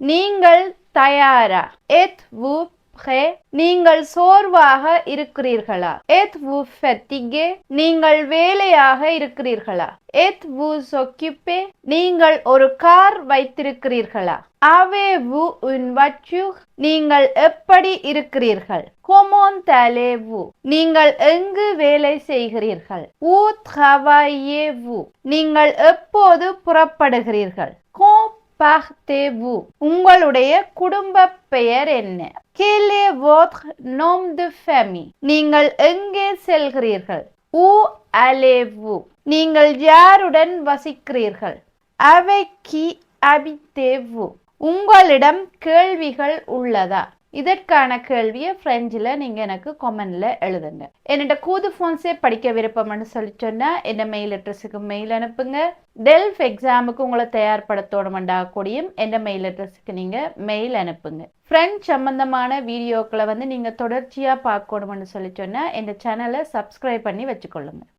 நீங்கள் தயாரா? Êtes-vous prêt? நீங்கள் சோர்வாக இருக்கிறீர்களா? Êtes-vous fatigué? நீங்கள் வேலையாக இருக்கிறீர்களா? Êtes-vous occupé? நீங்கள் ஒரு கார் வைத்திருக்கிறீர்களா? Avez-vous une voiture? நீங்கள் எப்படி இருக்கிறீர்கள்? Comment allez-vous? நீங்கள் எங்கு வேலை செய்கிறீர்கள்? Où travaillez-vous? நீங்கள் எப்போது புறப்படுகிறீர்கள்? Quand partez-vous? உங்களுடைய குடும்ப பெயர் என்ன? Quel est votre nom de famille? நீங்கள் எங்கே செல்கிறீர்கள்? Où allez-vous? நீங்கள் யாருடன் வசிக்கிறீர்கள்? Avec qui habitez-vous? உங்களிடம் கேள்விகள் உள்ளதா? இதற்கான கேள்வியை பிரெஞ்சில் நீங்கள் எனக்கு கமெண்ட்ல எழுதுங்க. என்னோட கூது ஃபோன்ஸே படிக்க விருப்பம்னு சொல்லி சொன்னால் என்ன மெயில் அட்ரஸுக்கு மெயில் அனுப்புங்க. டெல்ஃப் எக்ஸாமுக்கு உங்களை தயார்படுத்தணுமெண்டா கூடியும் என்ன மெயில் அட்ரஸுக்கு நீங்கள் மெயில் அனுப்புங்க. ஃப்ரெண்ட்ஸ் சம்பந்தமான வீடியோக்களை நீங்கள் தொடர்ச்சியாக பார்க்கணும்னு சொல்லி சொன்னால் இந்த சேனலை சப்ஸ்கிரைப் பண்ணி வச்சுக்கொள்ளுங்க.